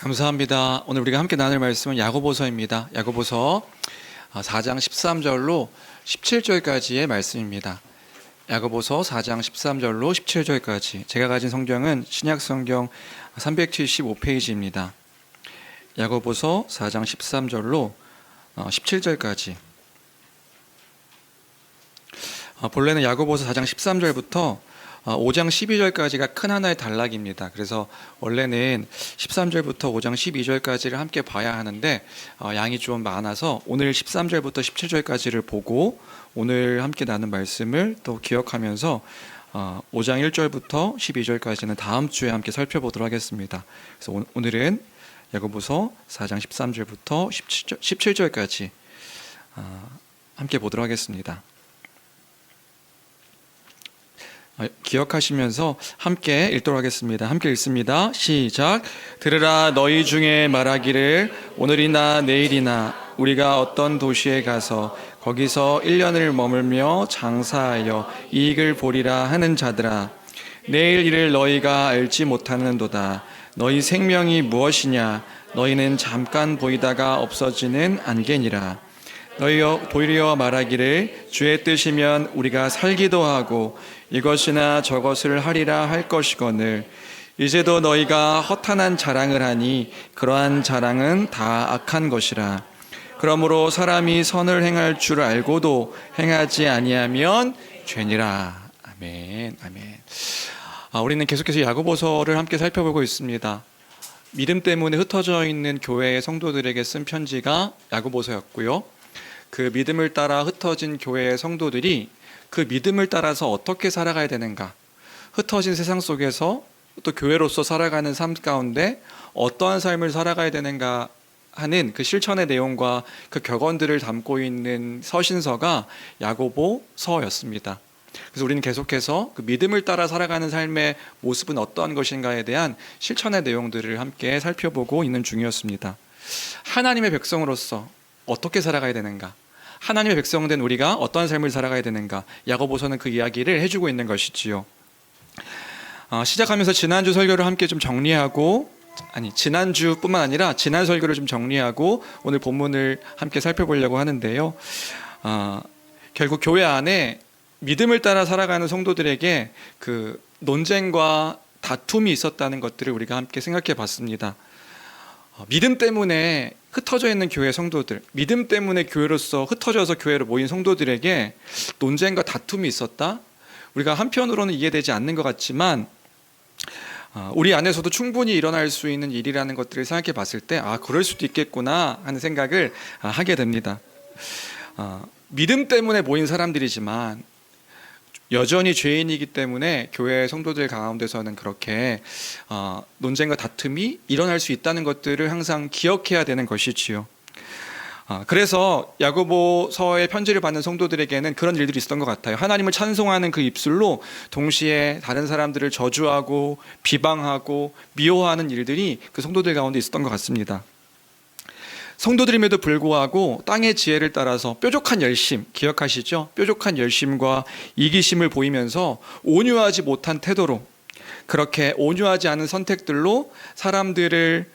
감사합니다. 오늘 우리가 함께 나눌 말씀은 야고보서입니다. 야고보서 4장 13절로 17절까지의 말씀입니다. 야고보서 4장 13절로 17절까지. 제가 가진 성경은 신약 성경 375페이지입니다. 야고보서 4장 13절로 17절까지. 본래는 야고보서 4장 13절부터 5장 12절까지가 큰 하나의 단락입니다. 그래서 원래는 13절부터 5장 12절까지를 함께 봐야 하는데 양이 좀 많아서 오늘 13절부터 17절까지를 보고 오늘 함께 나눈 말씀을 또 기억하면서 5장 1절부터 12절까지는 다음 주에 함께 살펴보도록 하겠습니다. 그래서 오늘은 야고보서 4장 13절부터 17절까지 함께 보도록 하겠습니다. 기억하시면서 함께 읽도록 하겠습니다. 함께 읽습니다. 시작. 들으라. 너희 중에 말하기를 오늘이나 내일이나 우리가 어떤 도시에 가서 거기서 1년을 머물며 장사하여 이익을 보리라 하는 자들아, 내일 일을 너희가 알지 못하는도다. 너희 생명이 무엇이냐? 너희는 잠깐 보이다가 없어지는 안개니라. 너희여 도리어 말하기를 주의 뜻이면 우리가 살기도 하고 이것이나 저것을 하리라 할 것이거늘 이제도 너희가 허탄한 자랑을 하니 그러한 자랑은 다 악한 것이라. 그러므로 사람이 선을 행할 줄 알고도 행하지 아니하면 죄니라. 아멘. 아멘. 우리는 계속해서 야고보서를 함께 살펴보고 있습니다. 믿음 때문에 흩어져 있는 교회의 성도들에게 쓴 편지가 야고보서였고요. 그 믿음을 따라 흩어진 교회의 성도들이 그 믿음을 따라서 어떻게 살아가야 되는가, 흩어진 세상 속에서 또 교회로서 살아가는 삶 가운데 어떠한 삶을 살아가야 되는가 하는 그 실천의 내용과 그 격언들을 담고 있는 서신서가 야고보서였습니다. 그래서 우리는 계속해서 그 믿음을 따라 살아가는 삶의 모습은 어떠한 것인가에 대한 실천의 내용들을 함께 살펴보고 있는 중이었습니다. 하나님의 백성으로서 어떻게 살아가야 되는가, 하나님의 백성된 우리가 어떠한 삶을 살아가야 되는가, 야고보서는 그 이야기를 해주고 있는 것이지요. 시작하면서 지난주 설교를 함께 좀 정리하고, 지난주뿐만 아니라 지난 설교를 좀 정리하고 오늘 본문을 함께 살펴보려고 하는데요. 결국 교회 안에 믿음을 따라 살아가는 성도들에게 그 논쟁과 다툼이 있었다는 것들을 우리가 함께 생각해 봤습니다. 믿음 때문에 흩어져 있는 교회 성도들, 믿음 때문에 교회로서 흩어져서 교회로 모인 성도들에게 논쟁과 다툼이 있었다. 우리가 한편으로는 이해되지 않는 것 같지만 우리 안에서도 충분히 일어날 수 있는 일이라는 것들을 생각해 봤을 때 그럴 수도 있겠구나 하는 생각을 하게 됩니다. 믿음 때문에 모인 사람들이지만 여전히 죄인이기 때문에 교회 성도들 가운데서는 그렇게 논쟁과 다툼이 일어날 수 있다는 것들을 항상 기억해야 되는 것이지요. 그래서 야고보서의 편지를 받는 성도들에게는 그런 일들이 있었던 것 같아요. 하나님을 찬송하는 그 입술로 동시에 다른 사람들을 저주하고 비방하고 미워하는 일들이 그 성도들 가운데 있었던 것 같습니다. 성도들임에도 불구하고 땅의 지혜를 따라서 뾰족한 열심, 기억하시죠? 뾰족한 열심과 이기심을 보이면서 온유하지 못한 태도로, 그렇게 온유하지 않은 선택들로 사람들을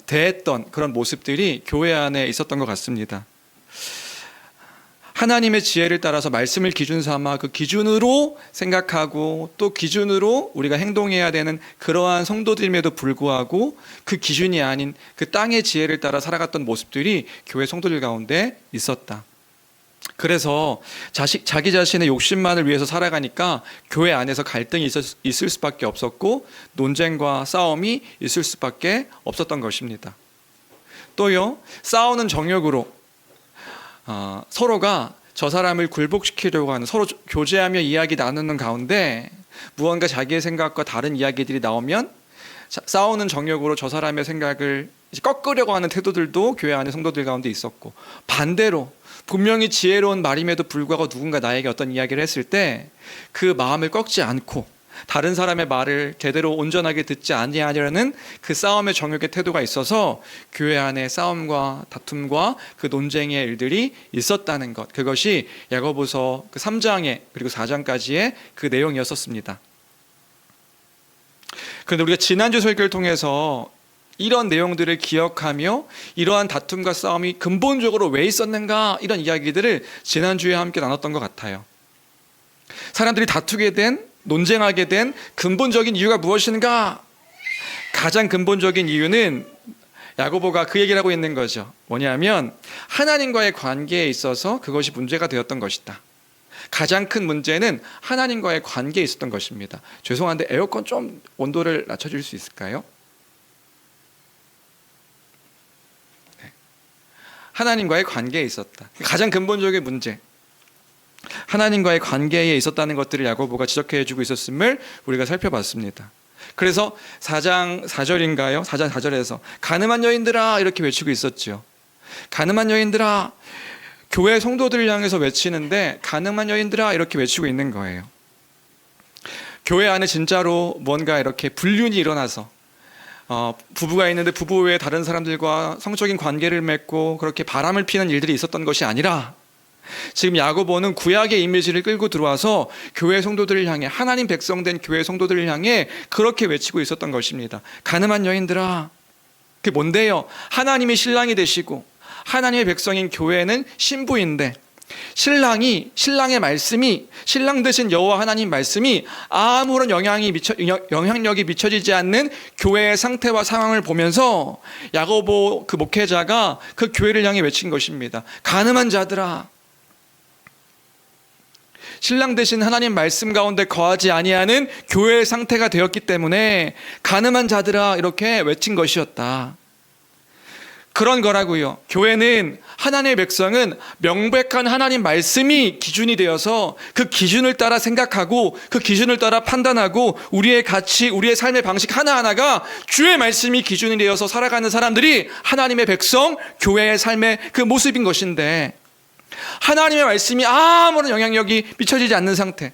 대했던 그런 모습들이 교회 안에 있었던 것 같습니다. 하나님의 지혜를 따라서 말씀을 기준 삼아 그 기준으로 생각하고 또 기준으로 우리가 행동해야 되는 그러한 성도들임에도 불구하고 그 기준이 아닌 그 땅의 지혜를 따라 살아갔던 모습들이 교회 성도들 가운데 있었다. 그래서 자기 자신의 욕심만을 위해서 살아가니까 교회 안에서 갈등이 있을 수밖에 없었고 논쟁과 싸움이 있을 수밖에 없었던 것입니다. 또요, 싸우는 정욕으로 서로가 저 사람을 굴복시키려고 하는, 서로 교제하며 이야기 나누는 가운데 무언가 자기의 생각과 다른 이야기들이 나오면 싸우는 정욕으로 저 사람의 생각을 꺾으려고 하는 태도들도 교회 안의 성도들 가운데 있었고, 반대로 분명히 지혜로운 말임에도 불구하고 누군가 나에게 어떤 이야기를 했을 때 그 마음을 꺾지 않고 다른 사람의 말을 제대로 온전하게 듣지 아니하려는 그 싸움의 정욕의 태도가 있어서 교회 안에 싸움과 다툼과 그 논쟁의 일들이 있었다는 것, 그것이 야고보서 그 3장에 그리고 4장까지의 그 내용이었었습니다. 그런데 우리가 지난주 설교를 통해서 이런 내용들을 기억하며 이러한 다툼과 싸움이 근본적으로 왜 있었는가, 이런 이야기들을 지난주에 함께 나눴던 것 같아요. 사람들이 다투게 된, 논쟁하게 된 근본적인 이유가 무엇인가? 가장 근본적인 이유는 야고보가 그 얘기를 하고 있는 거죠. 뭐냐면 하나님과의 관계에 있어서 그것이 문제가 되었던 것이다. 가장 큰 문제는 하나님과의 관계에 있었던 것입니다. 죄송한데 에어컨 좀 온도를 낮춰줄 수 있을까요? 네. 하나님과의 관계에 있었다. 가장 근본적인 문제, 하나님과의 관계에 있었다는 것들을 야고보가 지적해주고 있었음을 우리가 살펴봤습니다. 그래서 4장 4절인가요? 4장 4절에서 가늠한 여인들아 이렇게 외치고 있었죠. 가늠한 여인들아, 교회 성도들을 향해서 외치는데 가늠한 여인들아 이렇게 외치고 있는 거예요. 교회 안에 진짜로 뭔가 이렇게 불륜이 일어나서 부부가 있는데 부부 외에 다른 사람들과 성적인 관계를 맺고 그렇게 바람을 피는 일들이 있었던 것이 아니라, 지금 야고보는 구약의 이미지를 끌고 들어와서 교회 성도들을 향해, 하나님 백성된 교회 성도들을 향해 그렇게 외치고 있었던 것입니다. 가늠한 여인들아. 그게 뭔데요? 하나님이 신랑이 되시고 하나님의 백성인 교회는 신부인데, 신랑의 말씀이, 신랑 되신 여호와 하나님 말씀이 아무런 영향력이 미쳐지지 않는 교회의 상태와 상황을 보면서 야고보 그 목회자가 그 교회를 향해 외친 것입니다. 가늠한 자들아, 신랑 되신 하나님 말씀 가운데 거하지 아니하는 교회의 상태가 되었기 때문에 가늠한 자들아 이렇게 외친 것이었다. 그런 거라고요. 교회는, 하나님의 백성은 명백한 하나님 말씀이 기준이 되어서 그 기준을 따라 생각하고 그 기준을 따라 판단하고 우리의 가치, 우리의 삶의 방식 하나하나가 주의 말씀이 기준이 되어서 살아가는 사람들이 하나님의 백성, 교회의 삶의 그 모습인 것인데, 하나님의 말씀이 아무런 영향력이 미쳐지지 않는 상태,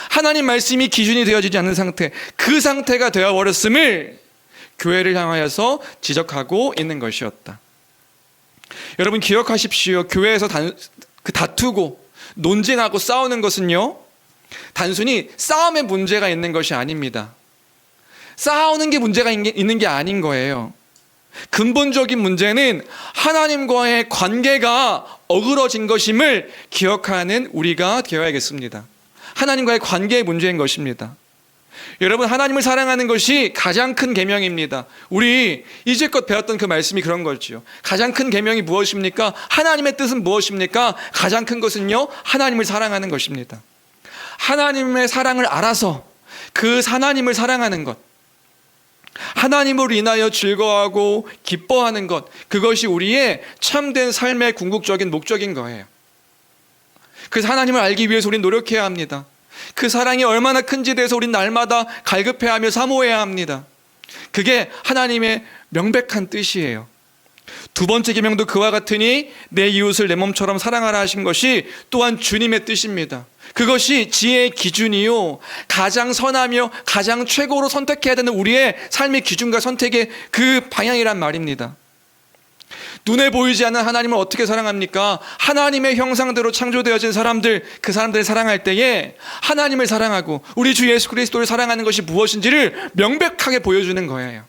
하나님 말씀이 기준이 되어지지 않는 상태, 그 상태가 되어버렸음을 교회를 향하여서 지적하고 있는 것이었다. 여러분 기억하십시오. 교회에서 다투고 논쟁하고 싸우는 것은요, 단순히 싸움의 문제가 있는 것이 아닙니다. 싸우는 게 문제가 있는 게 아닌 거예요. 근본적인 문제는 하나님과의 관계가 어그러진 것임을 기억하는 우리가 되어야겠습니다. 하나님과의 관계의 문제인 것입니다. 여러분, 하나님을 사랑하는 것이 가장 큰 계명입니다. 우리 이제껏 배웠던 그 말씀이 그런 거죠. 가장 큰 계명이 무엇입니까? 하나님의 뜻은 무엇입니까? 가장 큰 것은요, 하나님을 사랑하는 것입니다. 하나님의 사랑을 알아서 그 하나님을 사랑하는 것, 하나님으로 인하여 즐거워하고 기뻐하는 것, 그것이 우리의 참된 삶의 궁극적인 목적인 거예요. 그래서 하나님을 알기 위해서 우리는 노력해야 합니다. 그 사랑이 얼마나 큰지에 대해서 우리는 날마다 갈급해하며 사모해야 합니다. 그게 하나님의 명백한 뜻이에요. 두 번째 계명도 그와 같으니 내 이웃을 내 몸처럼 사랑하라 하신 것이 또한 주님의 뜻입니다. 그것이 지혜의 기준이요, 가장 선하며 가장 최고로 선택해야 되는 우리의 삶의 기준과 선택의 그 방향이란 말입니다. 눈에 보이지 않는 하나님을 어떻게 사랑합니까? 하나님의 형상대로 창조되어진 사람들, 그 사람들을 사랑할 때에 하나님을 사랑하고 우리 주 예수 그리스도를 사랑하는 것이 무엇인지를 명백하게 보여주는 거예요.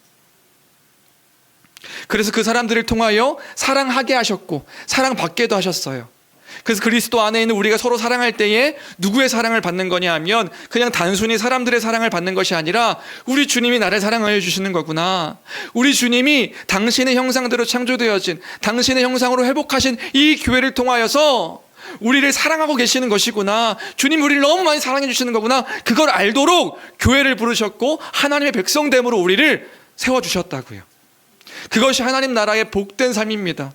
그래서 그 사람들을 통하여 사랑하게 하셨고 사랑받게도 하셨어요. 그래서 그리스도 안에 있는 우리가 서로 사랑할 때에 누구의 사랑을 받는 거냐 하면 그냥 단순히 사람들의 사랑을 받는 것이 아니라 우리 주님이 나를 사랑하여 주시는 거구나, 우리 주님이 당신의 형상대로 창조되어진, 당신의 형상으로 회복하신 이 교회를 통하여서 우리를 사랑하고 계시는 것이구나, 주님 우리를 너무 많이 사랑해 주시는 거구나, 그걸 알도록 교회를 부르셨고 하나님의 백성됨으로 우리를 세워주셨다고요. 그것이 하나님 나라의 복된 삶입니다.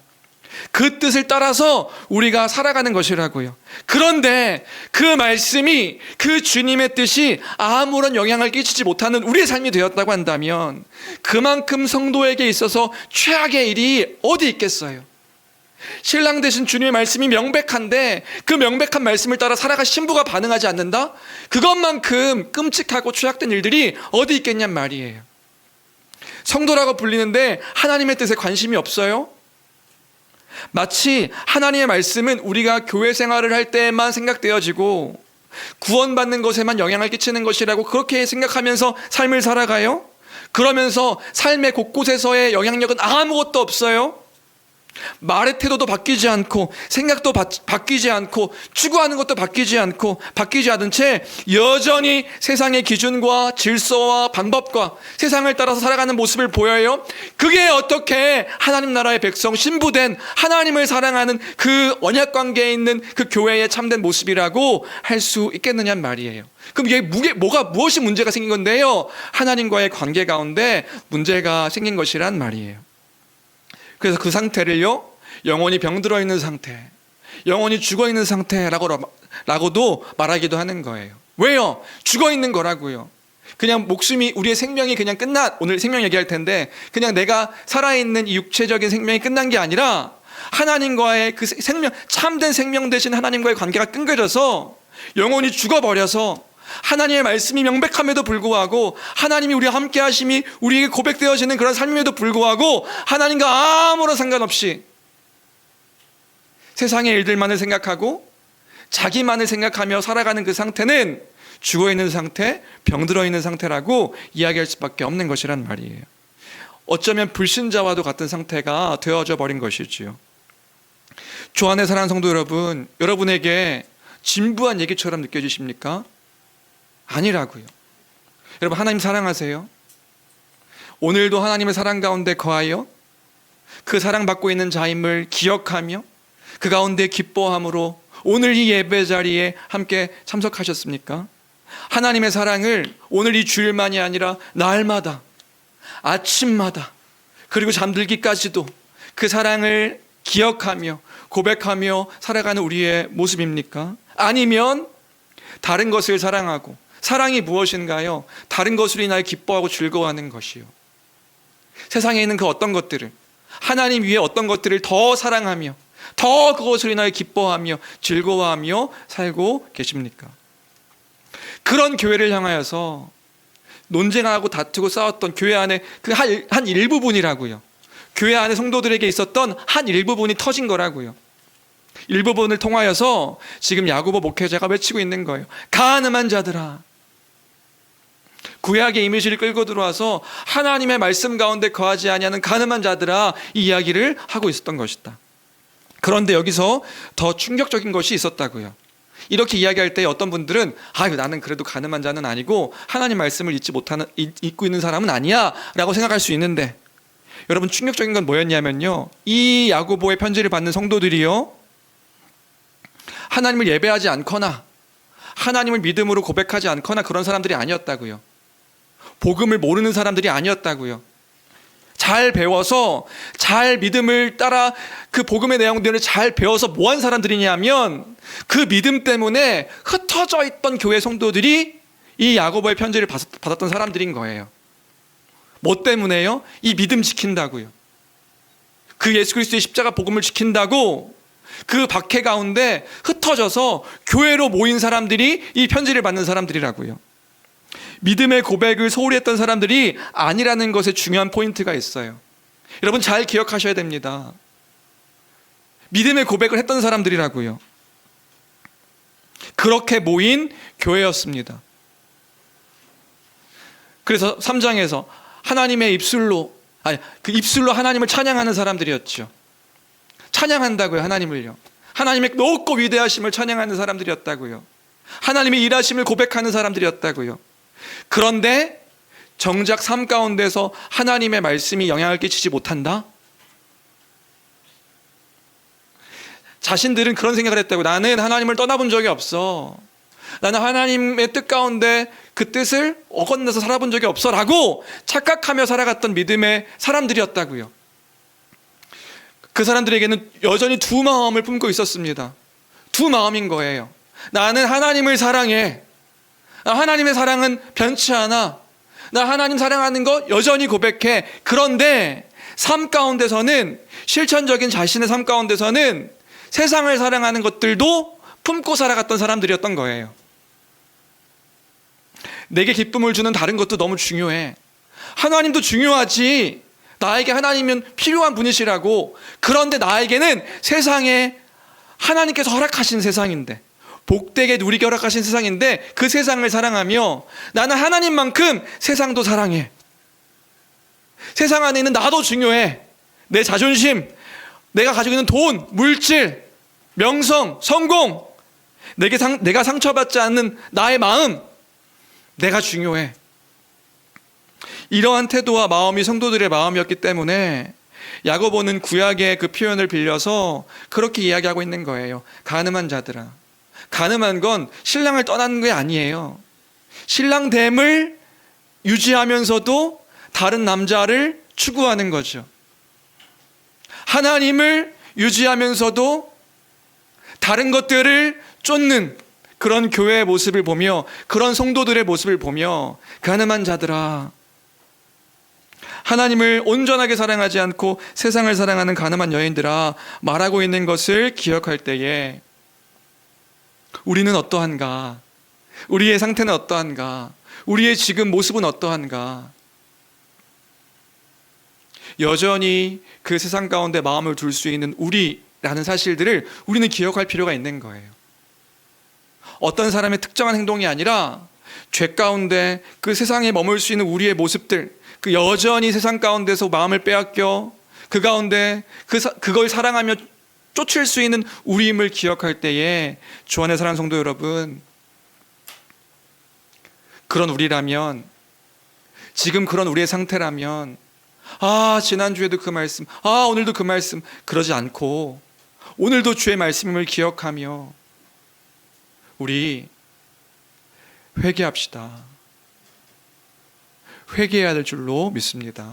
그 뜻을 따라서 우리가 살아가는 것이라고요. 그런데 그 말씀이, 그 주님의 뜻이 아무런 영향을 끼치지 못하는 우리의 삶이 되었다고 한다면 그만큼 성도에게 있어서 최악의 일이 어디 있겠어요? 신랑 되신 주님의 말씀이 명백한데 그 명백한 말씀을 따라 살아갈 신부가 반응하지 않는다? 그것만큼 끔찍하고 최악된 일들이 어디 있겠냔 말이에요. 성도라고 불리는데 하나님의 뜻에 관심이 없어요? 마치 하나님의 말씀은 우리가 교회 생활을 할 때만 생각되어지고 구원받는 것에만 영향을 끼치는 것이라고 그렇게 생각하면서 삶을 살아가요? 그러면서 삶의 곳곳에서의 영향력은 아무것도 없어요. 말의 태도도 바뀌지 않고 생각도 바뀌지 않고 추구하는 것도 바뀌지 않고 바뀌지 않은 채 여전히 세상의 기준과 질서와 방법과 세상을 따라서 살아가는 모습을 보여요. 그게 어떻게 하나님 나라의 백성, 신부된 하나님을 사랑하는 그 언약 관계에 있는 그 교회의 참된 모습이라고 할 수 있겠느냐는 말이에요. 그럼 이게 무엇이 문제가 생긴 건데요? 하나님과의 관계 가운데 문제가 생긴 것이란 말이에요. 그래서 그 상태를요, 영혼이 병들어 있는 상태, 영혼이 죽어 있는 상태라고도 말하기도 하는 거예요. 왜요? 죽어 있는 거라고요. 그냥 목숨이, 우리의 생명이 그냥 오늘 생명 얘기할 텐데, 그냥 내가 살아있는 이 육체적인 생명이 끝난 게 아니라 하나님과의 그 생명, 참된 생명 되신 하나님과의 관계가 끊겨져서 영혼이 죽어버려서 하나님의 말씀이 명백함에도 불구하고, 하나님이 우리와 함께 하심이 우리에게 고백되어지는 그런 삶임에도 불구하고 하나님과 아무런 상관없이 세상의 일들만을 생각하고 자기만을 생각하며 살아가는 그 상태는 죽어있는 상태, 병들어 있는 상태라고 이야기할 수밖에 없는 것이란 말이에요. 어쩌면 불신자와도 같은 상태가 되어져 버린 것이지요. 주 안에 사랑하는 성도 여러분, 여러분에게 진부한 얘기처럼 느껴지십니까? 아니라고요. 여러분, 하나님 사랑하세요? 오늘도 하나님의 사랑 가운데 거하여 그 사랑받고 있는 자임을 기억하며 그 가운데 기뻐함으로 오늘 이 예배 자리에 함께 참석하셨습니까? 하나님의 사랑을 오늘 이 주일만이 아니라 날마다, 아침마다, 그리고 잠들기까지도 그 사랑을 기억하며 고백하며 살아가는 우리의 모습입니까? 아니면 다른 것을 사랑하고, 사랑이 무엇인가요? 다른 것으로 인하여 기뻐하고 즐거워하는 것이요. 세상에 있는 그 어떤 것들을, 하나님 위에 어떤 것들을 더 사랑하며 더 그것으로 인하여 기뻐하며 즐거워하며 살고 계십니까? 그런 교회를 향하여서 논쟁하고 다투고 싸웠던 교회 안에 그 한 일부분이라고요. 교회 안에 성도들에게 있었던 한 일부분이 터진 거라고요. 일부분을 통하여서 지금 야고보 목회자가 외치고 있는 거예요. 가늠한 자들아, 구약의 이미지를 끌고 들어와서 하나님의 말씀 가운데 거하지 아니하는 가늠한 자들아, 이 이야기를 하고 있었던 것이다. 그런데 여기서 더 충격적인 것이 있었다고요. 이렇게 이야기할 때 어떤 분들은 나는 그래도 가늠한 자는 아니고 하나님 말씀을 잊고 있는 사람은 아니야 라고 생각할 수 있는데, 여러분, 충격적인 건 뭐였냐면요, 이 야고보의 편지를 받는 성도들이요, 하나님을 예배하지 않거나 하나님을 믿음으로 고백하지 않거나 그런 사람들이 아니었다고요. 복음을 모르는 사람들이 아니었다고요. 잘 배워서, 잘 믿음을 따라 그 복음의 내용들을 잘 배워서 뭐 한 사람들이냐면, 그 믿음 때문에 흩어져 있던 교회 성도들이 이 야고보의 편지를 받았던 사람들인 거예요. 뭐 때문에요? 이 믿음 지킨다고요. 그 예수 그리스도의 십자가 복음을 지킨다고 그 박해 가운데 흩어져서 교회로 모인 사람들이 이 편지를 받는 사람들이라고요. 믿음의 고백을 소홀히 했던 사람들이 아니라는 것에 중요한 포인트가 있어요. 여러분, 잘 기억하셔야 됩니다. 믿음의 고백을 했던 사람들이라고요. 그렇게 모인 교회였습니다. 그래서 3장에서 하나님의 입술로 하나님을 찬양하는 사람들이었죠. 찬양한다고요, 하나님을요. 하나님의 높고 위대하심을 찬양하는 사람들이었다고요. 하나님의 일하심을 고백하는 사람들이었다고요. 그런데 정작 삶 가운데서 하나님의 말씀이 영향을 끼치지 못한다? 자신들은 그런 생각을 했다고. 나는 하나님을 떠나본 적이 없어. 나는 하나님의 뜻 가운데 그 뜻을 어긋나서 살아본 적이 없어 라고 착각하며 살아갔던 믿음의 사람들이었다고요. 그 사람들에게는 여전히 두 마음을 품고 있었습니다. 두 마음인 거예요. 나는 하나님을 사랑해. 하나님의 사랑은 변치 않아. 나 하나님 사랑하는 거 여전히 고백해. 그런데 삶 가운데서는, 실천적인 자신의 삶 가운데서는 세상을 사랑하는 것들도 품고 살아갔던 사람들이었던 거예요. 내게 기쁨을 주는 다른 것도 너무 중요해. 하나님도 중요하지. 나에게 하나님은 필요한 분이시라고. 그런데 나에게는 세상에 하나님께서 허락하신 세상인데, 복되게 누리게 허락하신 세상인데, 그 세상을 사랑하며 나는 하나님만큼 세상도 사랑해. 세상 안에 있는 나도 중요해. 내 자존심, 내가 가지고 있는 돈, 물질, 명성, 성공, 내가 상처받지 않는 나의 마음, 내가 중요해. 이러한 태도와 마음이 성도들의 마음이었기 때문에 야고보는 구약의 그 표현을 빌려서 그렇게 이야기하고 있는 거예요. 가늠한 자들아. 가늠한 건 신랑을 떠나는 게 아니에요. 신랑됨을 유지하면서도 다른 남자를 추구하는 거죠. 하나님을 유지하면서도 다른 것들을 쫓는 그런 교회의 모습을 보며, 그런 성도들의 모습을 보며 가늠한 자들아, 하나님을 온전하게 사랑하지 않고 세상을 사랑하는 가늠한 여인들아, 말하고 있는 것을 기억할 때에 우리는 어떠한가? 우리의 상태는 어떠한가? 우리의 지금 모습은 어떠한가? 여전히 그 세상 가운데 마음을 둘 수 있는 우리라는 사실들을 우리는 기억할 필요가 있는 거예요. 어떤 사람의 특정한 행동이 아니라 죄 가운데 그 세상에 머물 수 있는 우리의 모습들, 그 여전히 세상 가운데서 마음을 빼앗겨 그 가운데 그걸 사랑하며 쫓을 수 있는 우리임을 기억할 때에, 주 안의 사랑하는 성도 여러분, 그런 우리라면, 지금 그런 우리의 상태라면, 지난주에도 그 말씀, 오늘도 그 말씀, 그러지 않고 오늘도 주의 말씀임을 기억하며 우리 회개합시다. 회개해야 될 줄로 믿습니다.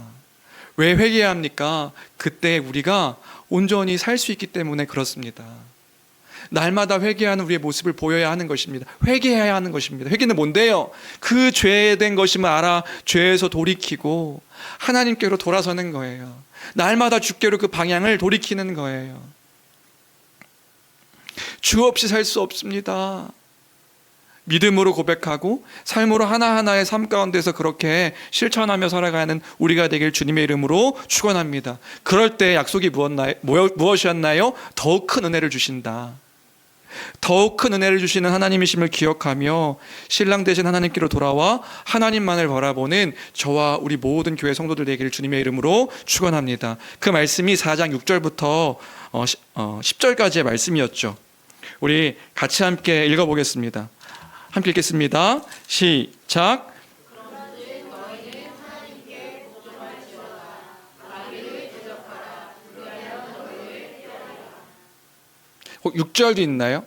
왜 회개해야 합니까? 그때 우리가 온전히 살 수 있기 때문에 그렇습니다. 날마다 회개하는 우리의 모습을 보여야 하는 것입니다. 회개해야 하는 것입니다. 회개는 뭔데요? 그 죄된 것임을 알아 죄에서 돌이키고 하나님께로 돌아서는 거예요. 날마다 주께로 그 방향을 돌이키는 거예요. 주 없이 살 수 없습니다. 믿음으로 고백하고 삶으로 하나하나의 삶 가운데서 그렇게 실천하며 살아가는 우리가 되길 주님의 이름으로 축원합니다. 그럴 때 약속이 무엇이었나요? 더욱 큰 은혜를 주신다. 더욱 큰 은혜를 주시는 하나님이심을 기억하며 신랑 되신 하나님께로 돌아와 하나님만을 바라보는 저와 우리 모든 교회 성도들 되기를 주님의 이름으로 축원합니다. 그 말씀이 4장 6절부터 10절까지의 말씀이었죠. 우리 같이 함께 읽어보겠습니다. 함께 읽겠습니다. 시작. 6절도 있나요?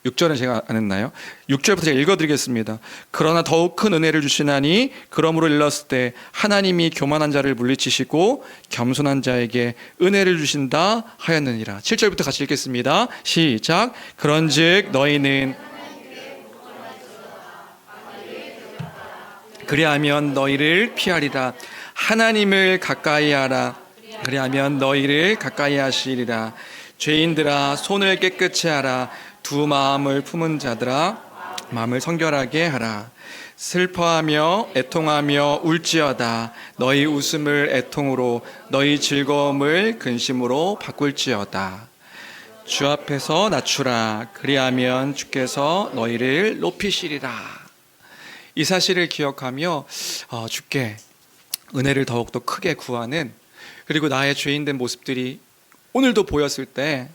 6절은 제가 안 했나요? 6절부터 제가 읽어드리겠습니다. 그러나 더욱 큰 은혜를 주시나니 그러므로 일렀을 때 하나님이 교만한 자를 물리치시고 겸손한 자에게 은혜를 주신다 하였느니라. 7절부터 같이 읽겠습니다. 시작. 그런즉 너희는 그리하면 너희를 피하리라. 하나님을 가까이 하라. 그리하면 너희를 가까이 하시리라. 죄인들아 손을 깨끗이 하라. 두 마음을 품은 자들아 마음을 성결하게 하라. 슬퍼하며 애통하며 울지어다. 너희 웃음을 애통으로 너희 즐거움을 근심으로 바꿀지어다. 주 앞에서 낮추라. 그리하면 주께서 너희를 높이시리라. 이 사실을 기억하며 주께 은혜를 더욱더 크게 구하는, 그리고 나의 죄인된 모습들이 오늘도 보였을 때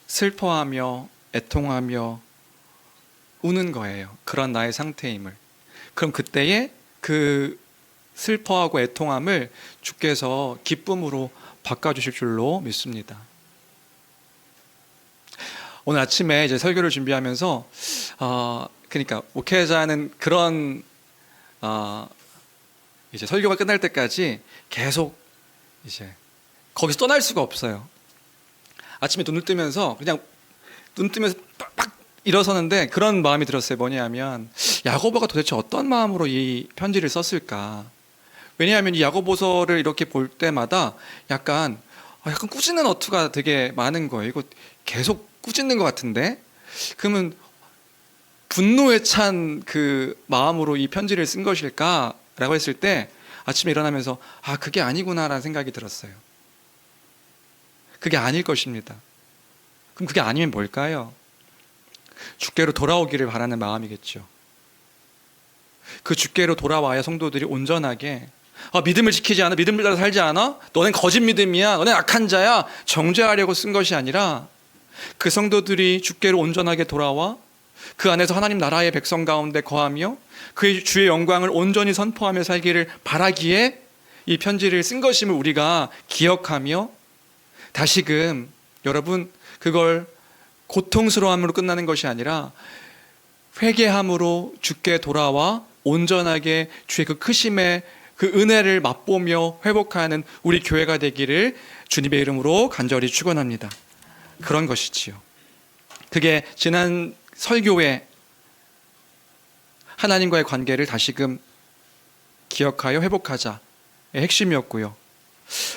슬퍼하며 애통하며 우는 거예요. 그런 나의 상태임을. 그럼 그때에 그 슬퍼하고 애통함을 주께서 기쁨으로 바꿔주실 줄로 믿습니다. 오늘 아침에 이제 설교를 준비하면서 그러니까 목회자는 그런 이제 설교가 끝날 때까지 계속 이제 거기서 떠날 수가 없어요. 아침에 눈을 뜨면서 그냥 눈 뜨면서 빡 일어서는데 그런 마음이 들었어요. 뭐냐면 야고보가 도대체 어떤 마음으로 이 편지를 썼을까? 왜냐하면 이 야고보서를 이렇게 볼 때마다 약간 꾸짖는 어투가 되게 많은 거예요. 이거 계속 꾸짖는 것 같은데? 그러면 분노에 찬 그 마음으로 이 편지를 쓴 것일까라고 했을 때 아침에 일어나면서 그게 아니구나라는 생각이 들었어요. 그게 아닐 것입니다. 그럼 그게 아니면 뭘까요? 주께로 돌아오기를 바라는 마음이겠죠. 그 주께로 돌아와야 성도들이 온전하게 믿음을 지키지 않아? 믿음을 따라 살지 않아? 너넨 거짓 믿음이야. 너넨 악한 자야. 정죄하려고 쓴 것이 아니라 그 성도들이 주께로 온전하게 돌아와 그 안에서 하나님 나라의 백성 가운데 거하며 그의 주의 영광을 온전히 선포하며 살기를 바라기에 이 편지를 쓴 것임을 우리가 기억하며 다시금 여러분 그걸 고통스러움으로 끝나는 것이 아니라 회개함으로 주께 돌아와 온전하게 주의 그 크심의 그 은혜를 맛보며 회복하는 우리 교회가 되기를 주님의 이름으로 간절히 축원합니다. 그런 것이지요. 그게 지난 설교회 하나님과의 관계를 다시금 기억하여 회복하자의 핵심이었고요.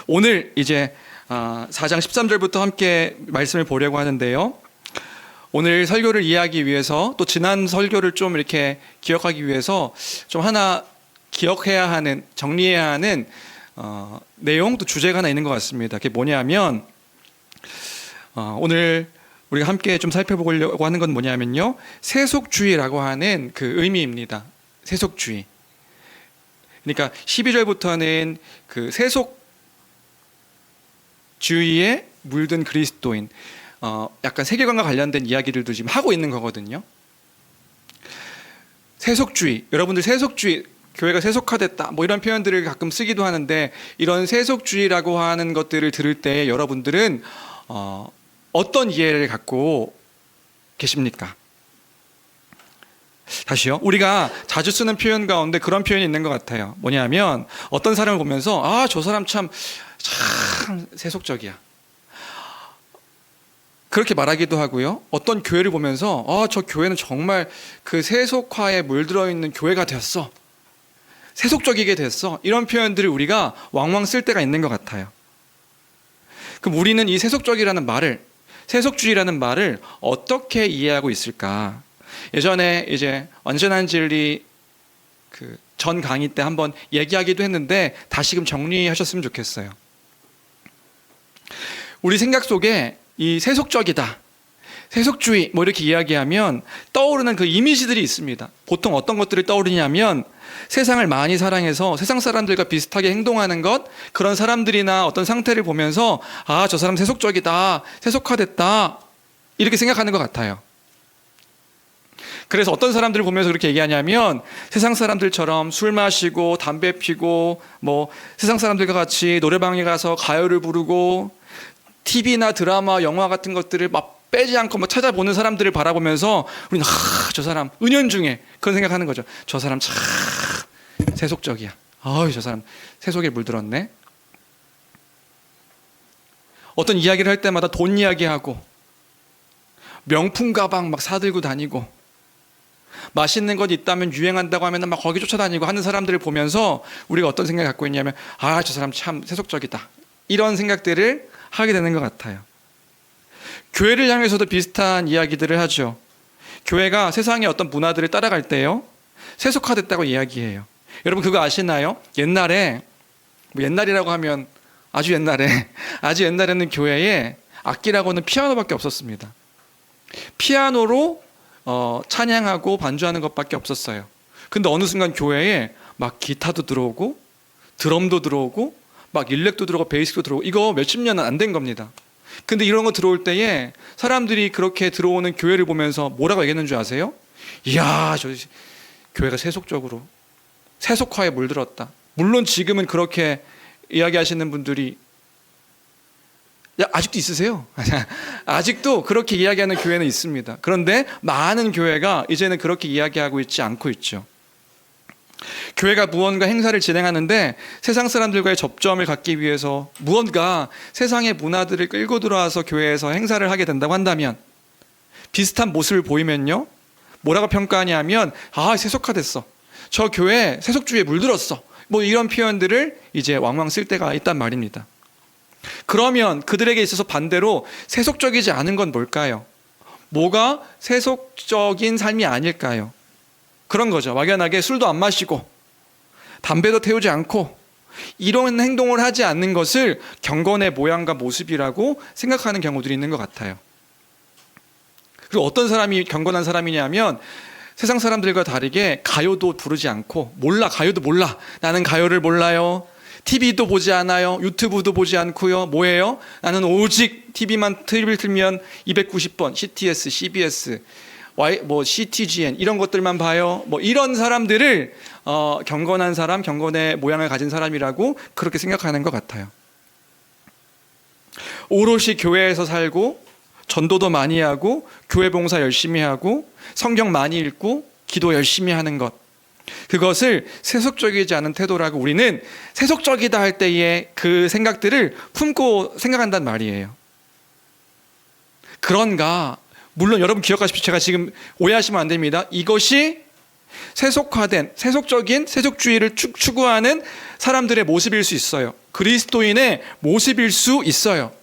오늘 이제 4장 13절부터 함께 말씀을 보려고 하는데요. 오늘 설교를 이해하기 위해서 또 지난 설교를 좀 이렇게 기억하기 위해서 좀 하나 기억해야 하는, 정리해야 하는 내용 또 주제가 하나 있는 것 같습니다. 그게 뭐냐면 오늘 우리가 함께 좀 살펴보려고 하는 건 뭐냐면요, 세속주의라고 하는 그 의미입니다. 세속주의. 그러니까 12절부터는 그 세속주의에 물든 그리스도인, 약간 세계관과 관련된 이야기들도 지금 하고 있는 거거든요. 세속주의, 여러분들 세속주의, 교회가 세속화됐다 뭐 이런 표현들을 가끔 쓰기도 하는데, 이런 세속주의라고 하는 것들을 들을 때 여러분들은 어떤 이해를 갖고 계십니까? 다시요. 우리가 자주 쓰는 표현 가운데 그런 표현이 있는 것 같아요. 뭐냐면 어떤 사람을 보면서 저 사람 참 세속적이야, 그렇게 말하기도 하고요. 어떤 교회를 보면서 저 교회는 정말 그 세속화에 물들어 있는 교회가 되었어, 세속적이게 됐어, 이런 표현들을 우리가 왕왕 쓸 때가 있는 것 같아요. 그럼 우리는 이 세속적이라는 말을, 세속주의라는 말을 어떻게 이해하고 있을까? 예전에 이제 언제나 진리 그 전 강의 때 한번 얘기하기도 했는데 다시금 정리하셨으면 좋겠어요. 우리 생각 속에 이 세속적이다, 세속주의 뭐 이렇게 이야기하면 떠오르는 그 이미지들이 있습니다. 보통 어떤 것들을 떠오르냐면 세상을 많이 사랑해서 세상 사람들과 비슷하게 행동하는 것, 그런 사람들이나 어떤 상태를 보면서 저 사람 세속적이다, 세속화됐다, 이렇게 생각하는 것 같아요. 그래서 어떤 사람들을 보면서 그렇게 얘기하냐면 세상 사람들처럼 술 마시고 담배 피고 뭐 세상 사람들과 같이 노래방에 가서 가요를 부르고 TV나 드라마, 영화 같은 것들을 막 빼지 않고 뭐 찾아보는 사람들을 바라보면서 우리는 저 사람 은연중에 그런 생각하는 거죠. 저 사람 참 세속적이야. 저 사람 세속에 물들었네. 어떤 이야기를 할 때마다 돈 이야기하고 명품 가방 막 사들고 다니고 맛있는 것 있다면 유행한다고 하면 막 거기 쫓아다니고 하는 사람들을 보면서 우리가 어떤 생각을 갖고 있냐면 저 사람 참 세속적이다, 이런 생각들을 하게 되는 것 같아요. 교회를 향해서도 비슷한 이야기들을 하죠. 교회가 세상의 어떤 문화들을 따라갈 때요, 세속화됐다고 이야기해요. 여러분 그거 아시나요? 옛날에, 뭐 옛날이라고 하면 아주 옛날에는 교회에 악기라고는 피아노밖에 없었습니다. 피아노로 찬양하고 반주하는 것밖에 없었어요. 근데 어느 순간 교회에 막 기타도 들어오고 드럼도 들어오고 막 일렉도 들어오고 베이스도 들어오고, 이거 몇십 년은 안 된 겁니다. 근데 이런 거 들어올 때에 사람들이 그렇게 들어오는 교회를 보면서 뭐라고 얘기했는 줄 아세요? 이야, 저 교회가 세속적으로, 세속화에 물들었다. 물론 지금은 그렇게 이야기하시는 분들이 아직도 있으세요. 아직도 그렇게 이야기하는 교회는 있습니다. 그런데 많은 교회가 이제는 그렇게 이야기하고 있지 않고 있죠. 교회가 무언가 행사를 진행하는데 세상 사람들과의 접점을 갖기 위해서 무언가 세상의 문화들을 끌고 들어와서 교회에서 행사를 하게 된다고 한다면, 비슷한 모습을 보이면요, 뭐라고 평가하냐면 세속화됐어, 저 교회 세속주의에 물들었어, 뭐 이런 표현들을 이제 왕왕 쓸 때가 있단 말입니다. 그러면 그들에게 있어서 반대로 세속적이지 않은 건 뭘까요? 뭐가 세속적인 삶이 아닐까요? 그런 거죠. 막연하게 술도 안 마시고 담배도 태우지 않고 이런 행동을 하지 않는 것을 경건의 모양과 모습이라고 생각하는 경우들이 있는 것 같아요. 그리고 어떤 사람이 경건한 사람이냐면 세상 사람들과 다르게 가요도 부르지 않고 가요도 몰라. 나는 가요를 몰라요. TV도 보지 않아요. 유튜브도 보지 않고요. 뭐예요? 나는 오직 TV를 틀면 290번, CTS, CBS, CTGN 이런 것들만 봐요. 이런 사람들을 경건한 사람, 경건의 모양을 가진 사람이라고 그렇게 생각하는 것 같아요. 오롯이 교회에서 살고 전도도 많이 하고 교회 봉사 열심히 하고 성경 많이 읽고 기도 열심히 하는 것, 그것을 세속적이지 않은 태도라고 우리는 세속적이다 할 때의 그 생각들을 품고 생각한단 말이에요. 그런가? 물론 여러분 기억하십시오. 제가 지금 오해하시면 안 됩니다. 이것이 세속화된 세속주의를 추구하는 사람들의 모습일 수 있어요. 그리스도인의 모습일 수 있어요.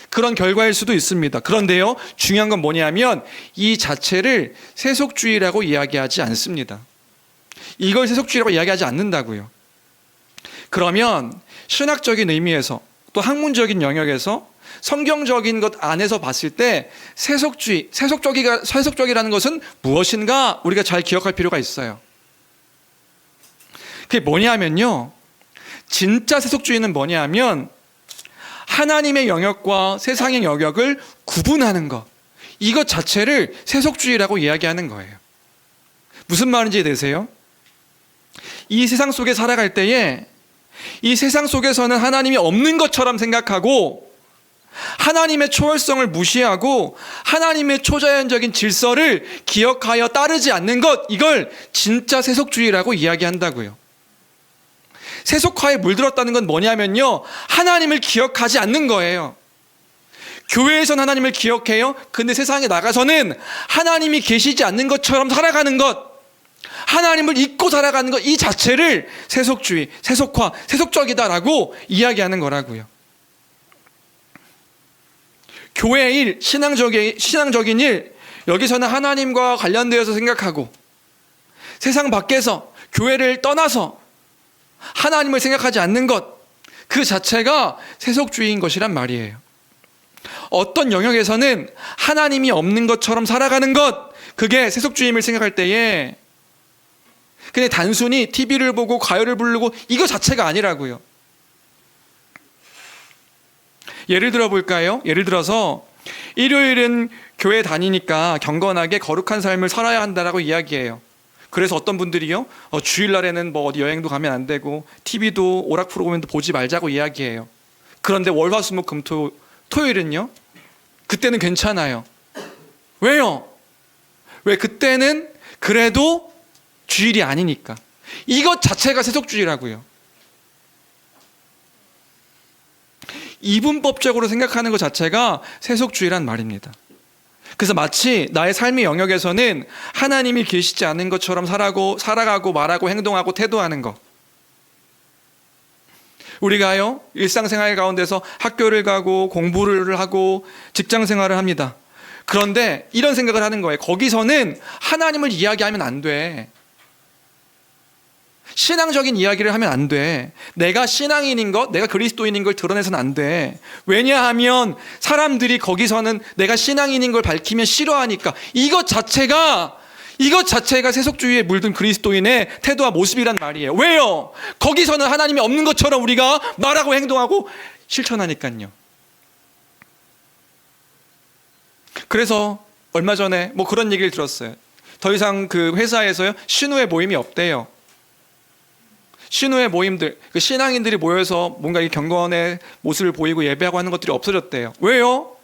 그런 결과일 수도 있습니다. 그런데요, 중요한 건 뭐냐면 이 자체를 세속주의라고 이야기하지 않습니다. 이걸 세속주의라고 이야기하지 않는다고요. 그러면 신학적인 의미에서 또 학문적인 영역에서 성경적인 것 안에서 봤을 때 세속적이라는 것은 무엇인가 우리가 잘 기억할 필요가 있어요. 그게 뭐냐면요, 진짜 세속주의는 뭐냐면 하나님의 영역과 세상의 영역을 구분하는 것, 이것 자체를 세속주의라고 이야기하는 거예요. 무슨 말인지 되세요? 이 세상 속에 살아갈 때에 이 세상 속에서는 하나님이 없는 것처럼 생각하고 하나님의 초월성을 무시하고 하나님의 초자연적인 질서를 기억하여 따르지 않는 것, 이걸 진짜 세속주의라고 이야기한다고요. 세속화에 물들었다는 건 뭐냐면요, 하나님을 기억하지 않는 거예요. 교회에서는 하나님을 기억해요. 근데 세상에 나가서는 하나님이 계시지 않는 것처럼 살아가는 것, 하나님을 잊고 살아가는 것, 이 자체를 세속주의, 세속화, 세속적이다라고 이야기하는 거라고요. 교회의 일, 신앙적인 일, 여기서는 하나님과 관련되어서 생각하고 세상 밖에서 교회를 떠나서 하나님을 생각하지 않는 것, 그 자체가 세속주의인 것이란 말이에요. 어떤 영역에서는 하나님이 없는 것처럼 살아가는 것, 그게 세속주의임을 생각할 때에 그냥 단순히 TV를 보고 가요를 부르고 이거 자체가 아니라고요. 예를 들어 볼까요? 예를 들어서 일요일은 교회 다니니까 경건하게 거룩한 삶을 살아야 한다라고 이야기해요. 그래서 어떤 분들이요, 주일날에는 어디 여행도 가면 안 되고 TV도 오락 프로그램도 보지 말자고 이야기해요. 그런데 월화수목금토 토요일은요, 그때는 괜찮아요. 왜요? 왜? 그때는 그래도 주일이 아니니까. 이것 자체가 세속주의라고요. 이분법적으로 생각하는 것 자체가 세속주의란 말입니다. 그래서 마치 나의 삶의 영역에서는 하나님이 계시지 않은 것처럼 살아가고 말하고 행동하고 태도하는 것. 우리가요, 일상생활 가운데서 학교를 가고 공부를 하고 직장생활을 합니다. 그런데 이런 생각을 하는 거예요. 거기서는 하나님을 이야기하면 안 돼. 신앙적인 이야기를 하면 안 돼. 내가 신앙인인 것, 내가 그리스도인인 걸 드러내서는 안 돼. 왜냐하면 사람들이 거기서는 내가 신앙인인 걸 밝히면 싫어하니까. 이것 자체가 세속주의에 물든 그리스도인의 태도와 모습이란 말이에요. 왜요? 거기서는 하나님이 없는 것처럼 우리가 말하고 행동하고 실천하니까요. 그래서 얼마 전에 그런 얘기를 들었어요. 더 이상 그 회사에서요, 신우회 모임이 없대요. 신우회 모임들, 그 신앙인들이 모여서 뭔가 이 경건의 모습을 보이고 예배하고 하는 것들이 없어졌대요. 왜요?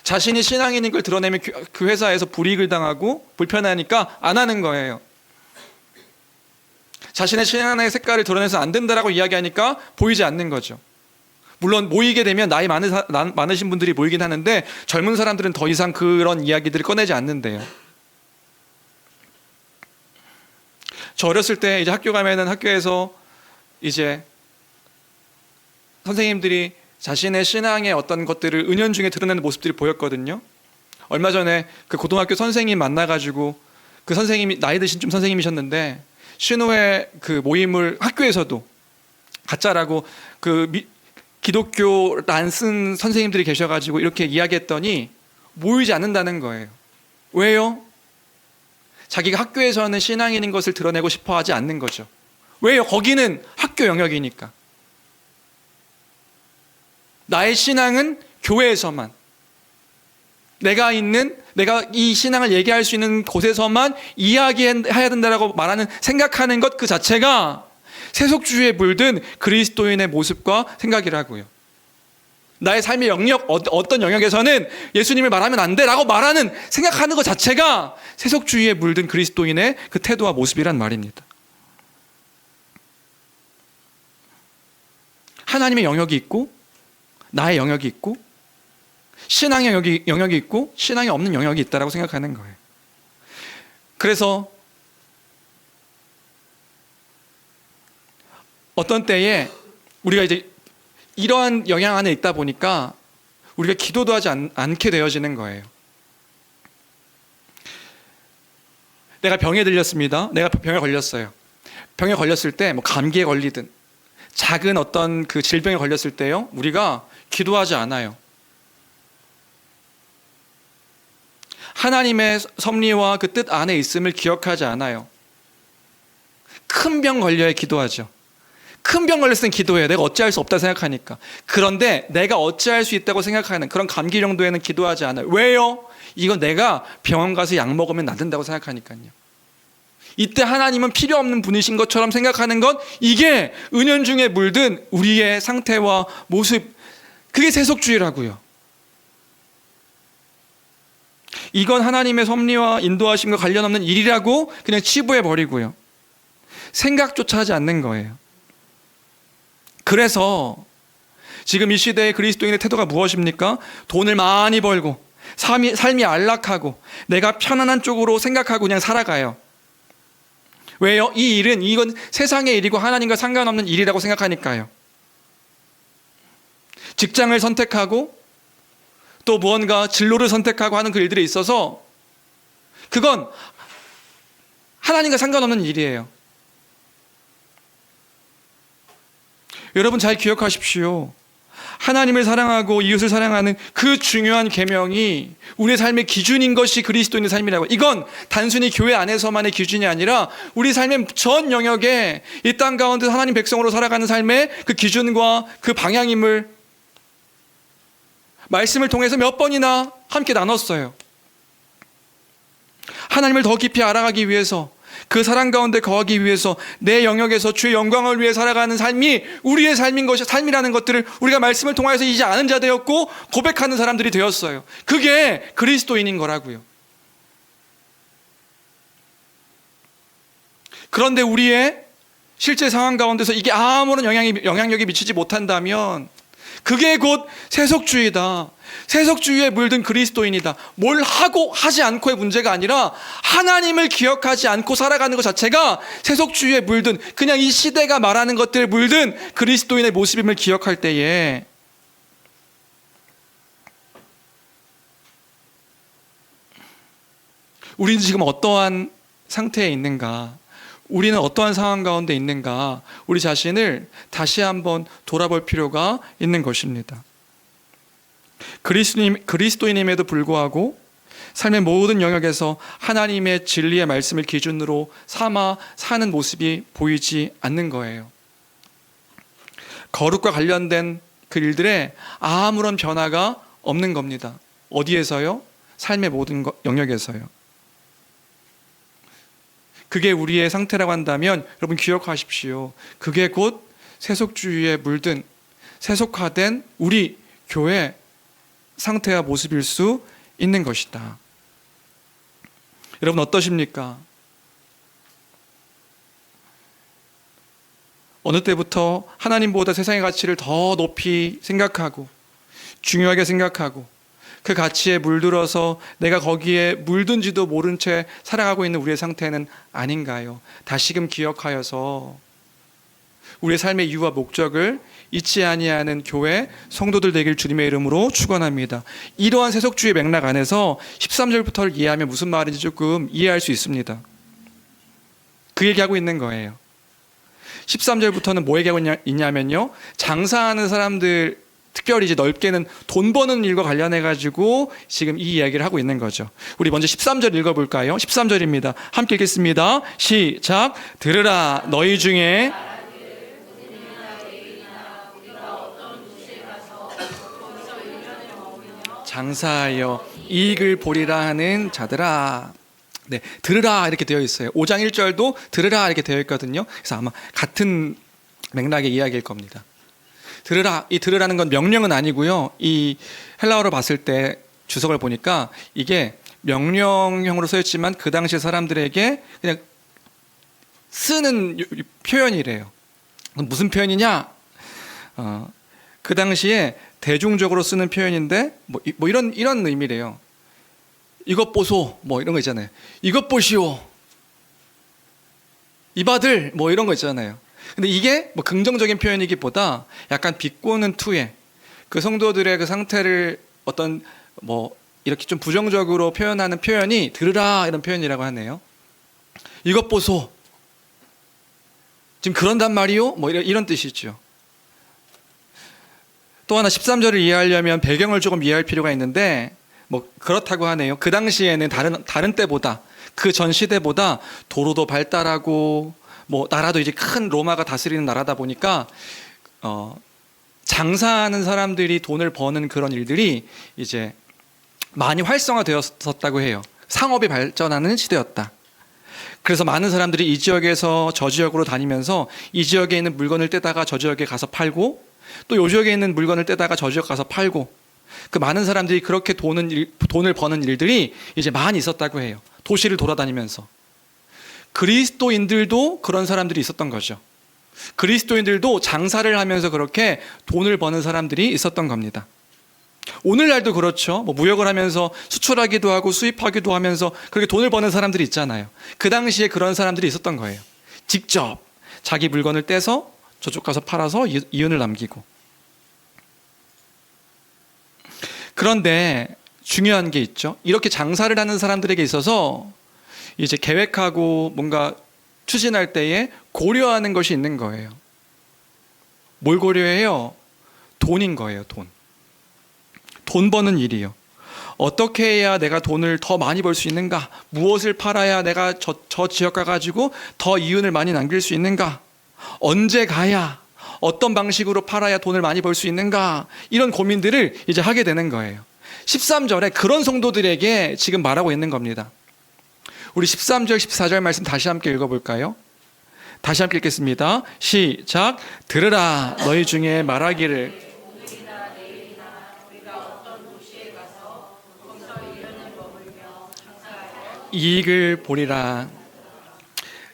자신이 신앙인인 걸 드러내면 그 회사에서 불이익을 당하고 불편하니까 안 하는 거예요. 자신의 신앙의 색깔을 드러내서 안 된다라고 이야기하니까 보이지 않는 거죠. 물론 모이게 되면 나이 많으신 분들이 모이긴 하는데 젊은 사람들은 더 이상 그런 이야기들을 꺼내지 않는데요. 저 어렸을 때 이제 학교 가면은 학교에서 이제 선생님들이 자신의 신앙의 어떤 것들을 은연중에 드러내는 모습들이 보였거든요. 얼마 전에 그 고등학교 선생님 만나가지고 그 선생님이 나이 드신 좀 선생님이셨는데 신우회 그 모임을 학교에서도 가짜라고 기독교 안 쓴 선생님들이 계셔가지고 이렇게 이야기했더니 모이지 않는다는 거예요. 왜요? 자기가 학교에서는 신앙인인 것을 드러내고 싶어 하지 않는 거죠. 왜요? 거기는 학교 영역이니까. 나의 신앙은 교회에서만, 내가 이 신앙을 얘기할 수 있는 곳에서만 이야기해야 된다라고 생각하는 것 그 자체가 세속주의에 물든 그리스도인의 모습과 생각이라고요. 나의 삶의 영역, 어떤 영역에서는 예수님을 말하면 안 돼라고 생각하는 것 자체가 세속주의에 물든 그리스도인의 그 태도와 모습이란 말입니다. 하나님의 영역이 있고 나의 영역이 있고 신앙의 영역이 있고 신앙이 없는 영역이 있다라고 생각하는 거예요. 그래서 어떤 때에 우리가 이제 이러한 영향 안에 있다 보니까 우리가 기도도 하지 않게 되어지는 거예요. 내가 병에 들렸습니다. 내가 병에 걸렸어요. 병에 걸렸을 때 뭐 감기에 걸리든 작은 어떤 그 질병에 걸렸을 때요, 우리가 기도하지 않아요. 하나님의 섭리와 그 뜻 안에 있음을 기억하지 않아요. 큰 병 걸려야 기도하죠. 큰 병 걸렸을 땐 기도해요. 내가 어찌할 수 없다 생각하니까. 그런데 내가 어찌할 수 있다고 생각하는 그런 감기 정도에는 기도하지 않아요. 왜요? 이건 내가 병원 가서 약 먹으면 낫는다고 생각하니까요. 이때 하나님은 필요 없는 분이신 것처럼 생각하는 것, 이게 은연중에 물든 우리의 상태와 모습, 그게 세속주의라고요. 이건 하나님의 섭리와 인도하심과 관련 없는 일이라고 그냥 치부해버리고요. 생각조차 하지 않는 거예요. 그래서 지금 이 시대의 그리스도인의 태도가 무엇입니까? 돈을 많이 벌고 삶이 안락하고 내가 편안한 쪽으로 생각하고 그냥 살아가요. 왜요? 이건 세상의 일이고 하나님과 상관없는 일이라고 생각하니까요. 직장을 선택하고 또 무언가 진로를 선택하고 하는 그 일들에 있어서 그건 하나님과 상관없는 일이에요. 여러분 잘 기억하십시오. 하나님을 사랑하고 이웃을 사랑하는 그 중요한 계명이 우리의 삶의 기준인 것이 그리스도인의 삶이라고. 이건 단순히 교회 안에서만의 기준이 아니라 우리 삶의 전 영역에 이 땅 가운데 하나님 백성으로 살아가는 삶의 그 기준과 그 방향임을 말씀을 통해서 몇 번이나 함께 나눴어요. 하나님을 더 깊이 알아가기 위해서, 그 사랑 가운데 거하기 위해서 내 영역에서 주의 영광을 위해 살아가는 삶이 우리의 삶이라는 것들을 우리가 말씀을 통해서 이제 아는 자 되었고 고백하는 사람들이 되었어요. 그게 그리스도인인 거라고요. 그런데 우리의 실제 상황 가운데서 이게 아무런 영향력이 미치지 못한다면 그게 곧 세속주의다. 세속주의에 물든 그리스도인이다. 뭘 하고 하지 않고의 문제가 아니라 하나님을 기억하지 않고 살아가는 것 자체가 세속주의에 물든, 그냥 이 시대가 말하는 것들에 물든 그리스도인의 모습임을 기억할 때에 우리는 지금 어떠한 상태에 있는가, 우리는 어떠한 상황 가운데 있는가, 우리 자신을 다시 한번 돌아볼 필요가 있는 것입니다. 그리스도인임에도 불구하고 삶의 모든 영역에서 하나님의 진리의 말씀을 기준으로 삼아 사는 모습이 보이지 않는 거예요. 거룩과 관련된 그 일들에 아무런 변화가 없는 겁니다. 어디에서요? 삶의 모든 영역에서요. 그게 우리의 상태라고 한다면 여러분 기억하십시오. 그게 곧 세속주의에 물든 세속화된 우리 교회 상태와 모습일 수 있는 것이다. 여러분 어떠십니까? 어느 때부터 하나님보다 세상의 가치를 더 높이 생각하고 중요하게 생각하고 그 가치에 물들어서 내가 거기에 물든지도 모른 채 살아가고 있는 우리의 상태는 아닌가요? 다시금 기억하여서 우리의 삶의 이유와 목적을 잊지 아니하는 교회 성도들 되길 주님의 이름으로 축원합니다. 이러한 세속주의 맥락 안에서 13절부터를 이해하면 무슨 말인지 조금 이해할 수 있습니다. 그 얘기하고 있는 거예요. 13절부터는 뭐 얘기하고 있냐면요, 장사하는 사람들 특별히 이제 넓게는 돈 버는 일과 관련해 가지고 지금 이 이야기를 하고 있는 거죠. 우리 먼저 13절 읽어볼까요? 13절입니다. 함께 읽겠습니다. 시작. 들으라 너희 중에 장사하여 이익을 보리라 하는 자들아. 네, 들으라 이렇게 되어 있어요. 5장 1절도 들으라 이렇게 되어 있거든요. 그래서 아마 같은 맥락의 이야기일 겁니다. 들으라, 이 들으라는 건 명령은 아니고요. 이 헬라어로 봤을 때 주석을 보니까 이게 명령형으로 쓰였지만 그 당시 사람들에게 그냥 쓰는 표현이래요. 무슨 표현이냐? 그 당시에 대중적으로 쓰는 표현인데 뭐 이런 의미래요. 이것 보소, 뭐 이런 거 있잖아요. 이것 보시오. 이바들, 뭐 이런 거 있잖아요. 근데 이게 뭐 긍정적인 표현이기보다 약간 비꼬는 투의 그 성도들의 그 상태를 어떤 뭐 이렇게 좀 부정적으로 표현하는 표현이 들으라 이런 표현이라고 하네요. 이것 보소. 지금 그런단 말이요? 뭐 이런 뜻이죠. 또 하나 13절을 이해하려면 배경을 조금 이해할 필요가 있는데 뭐 그렇다고 하네요. 그 당시에는 다른 때보다 그 전 시대보다 도로도 발달하고 뭐 나라도 이제 큰 로마가 다스리는 나라다 보니까 장사하는 사람들이 돈을 버는 그런 일들이 이제 많이 활성화되었었다고 해요. 상업이 발전하는 시대였다. 그래서 많은 사람들이 이 지역에서 저 지역으로 다니면서 이 지역에 있는 물건을 떼다가 저 지역에 가서 팔고 또 요 지역에 있는 물건을 떼다가 저 지역 가서 팔고 그 많은 사람들이 그렇게 돈을 버는 일들이 이제 많이 있었다고 해요. 도시를 돌아다니면서. 그리스도인들도 그런 사람들이 있었던 거죠. 그리스도인들도 장사를 하면서 그렇게 돈을 버는 사람들이 있었던 겁니다. 오늘날도 그렇죠. 뭐 무역을 하면서 수출하기도 하고 수입하기도 하면서 그렇게 돈을 버는 사람들이 있잖아요. 그 당시에 그런 사람들이 있었던 거예요. 직접 자기 물건을 떼서 저쪽 가서 팔아서 이윤을 남기고. 그런데 중요한 게 있죠. 이렇게 장사를 하는 사람들에게 있어서 이제 계획하고 뭔가 추진할 때에 고려하는 것이 있는 거예요. 뭘 고려해요? 돈인 거예요, 돈. 돈 버는 일이요. 어떻게 해야 내가 돈을 더 많이 벌 수 있는가? 무엇을 팔아야 내가 저 지역 가가지고 더 이윤을 많이 남길 수 있는가? 언제 가야? 어떤 방식으로 팔아야 돈을 많이 벌 수 있는가? 이런 고민들을 이제 하게 되는 거예요. 13절에 그런 성도들에게 지금 말하고 있는 겁니다. 우리 13절, 14절 말씀 다시 함께 읽어볼까요? 다시 함께 읽겠습니다. 시작. 들으라 너희 중에 말하기를 이익을 보리라.